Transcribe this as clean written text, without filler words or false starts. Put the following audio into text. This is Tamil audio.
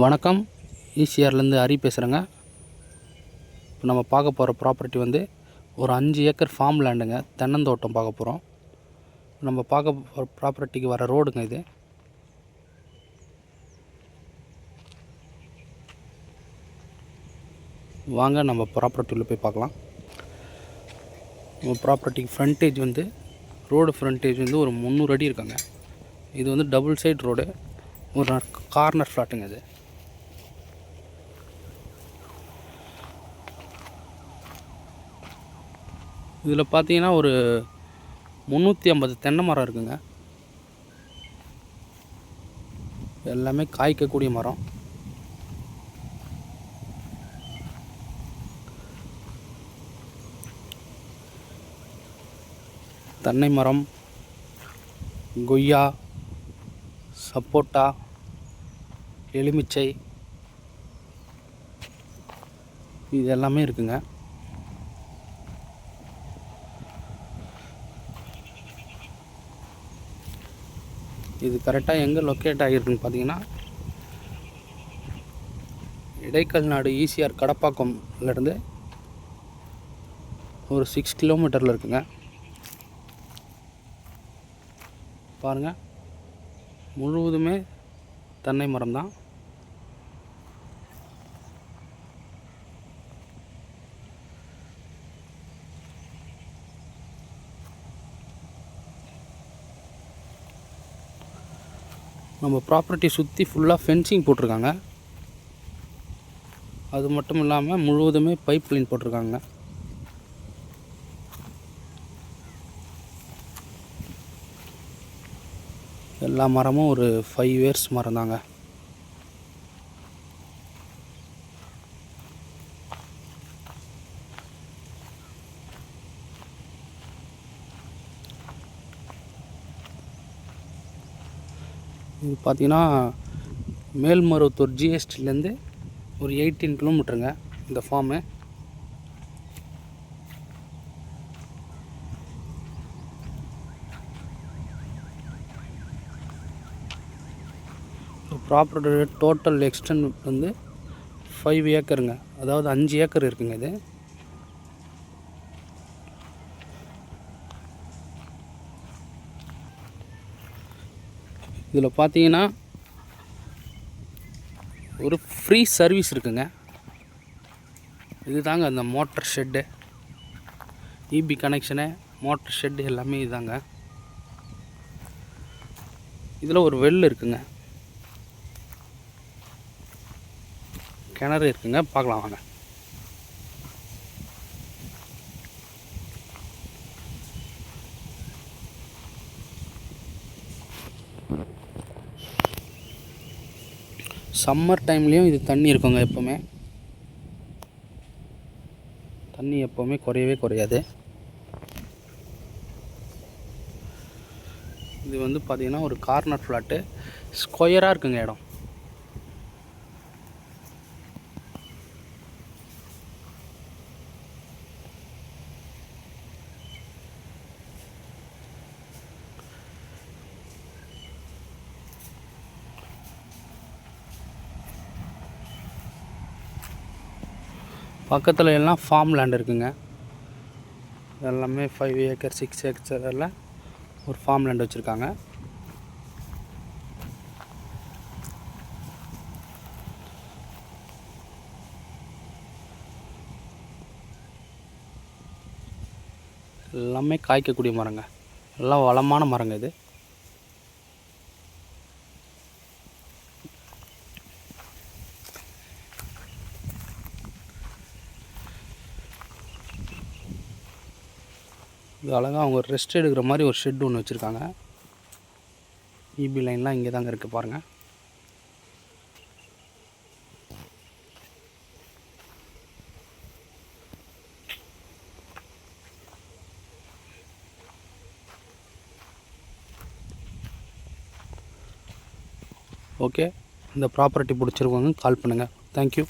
வணக்கம், ஈசிஆர்லேருந்து ஹரி பேசுகிறேங்க. இப்போ நம்ம பார்க்க போகிற ப்ராப்பர்ட்டி வந்து ஒரு 5 ஏக்கர் ஃபார்ம் லேண்டுங்க, தென்னந்தோட்டம் பார்க்க போகிறோம். நம்ம பார்க்க போகிற ப்ராப்பர்ட்டிக்கு வர ரோடுங்க இது. வாங்க நம்ம ப்ராப்பர்ட்டியில் போய் பார்க்கலாம். நம்ம ப்ராப்பர்ட்டிக்கு ஃப்ரண்டேஜ் வந்து ரோடு ஃப்ரண்டேஜ் வந்து ஒரு 300 அடி இருக்காங்க. இது வந்து டபுள் சைட் ரோடு, ஒரு கார்னர் ஃப்ளாட்டுங்க இது. இதில் பார்த்தீங்கன்னா ஒரு 350 தென்னை மரம் இருக்குங்க. எல்லாமே காய்க்கக்கூடிய மரம். தென்னை மரம், கொய்யா, சப்போட்டா, எலுமிச்சை, இது எல்லாமே இருக்குங்க. இது கரெக்டாக எங்கே லொக்கேட் ஆகிருக்குன்னு பார்த்தீங்கன்னா, இடைக்கல் நாடு ஈசிஆர் கடப்பாக்கம்லேருந்து ஒரு 6 கிலோமீட்டரில் இருக்குங்க. பாருங்கள், முழுவதுமே தென்னை மரம் தான். நம்ம ப்ராப்பர்ட்டி சுற்றி ஃபுல்லாக ஃபென்சிங் போட்டிருக்காங்க. அது மட்டும் இல்லாமல் முழுவதுமே பைப் லைன் போட்டிருக்காங்க. எல்லா மரமும் ஒரு 5 இயர்ஸ் மரம் தாங்க. இது பார்த்திங்கன்னா மேல்மருவத்தூர் ஜிஎஸ்டிலேருந்து ஒரு 18 கிலோமீட்டருங்க இந்த ஃபார்மு. ப்ராப்பர்ட்டியோட டோட்டல் எக்ஸ்டென்ட் வந்து 5 ஏக்கருங்க, அதாவது 5 ஏக்கர் இருக்குங்க இது. இதில் பார்த்தீங்கன்னா ஒரு ஃப்ரீ சர்வீஸ் இருக்குங்க. இது தாங்க அந்த motor shed, EB connection, motor shed எல்லாமே இதுதாங்க. இதில் ஒரு வெல் இருக்குங்க, கிணறு இருக்குங்க. பார்க்கலாம் வாங்க. சம்மர் டைம்லேயும் இது தண்ணி இருக்குங்க. தண்ணி எப்போவுமே குறையவே குறையாது. இது வந்து பார்த்திங்கன்னா ஒரு கார்னர் ஃப்ளாட்டு, ஸ்கொயராக இருக்குங்க இடம். பக்கத்தில் எல்லாம் ஃபார்ம் லேண்ட் இருக்குங்க. எல்லாமே 5 ஏக்கர் 6 ஏக்கரில் ஒரு ஃபார்ம் லேண்ட் வச்சுருக்காங்க. எல்லாமே காய்க்கக்கூடிய மரங்க, எல்லாம் வளமான மரங்க இது. இது அழகாக அவங்க ரெஸ்ட் எடுக்கிற மாதிரி ஒரு ஷெட் ஒன்று வச்சுருக்காங்க. இபி லைன்லாம் இங்கே தாங்க இருக்குது பாருங்கள். ஓகே, இந்த ப்ராப்பர்ட்டி பிடிச்சிருக்கவங்க கால் பண்ணுங்கள். தேங்க்யூ.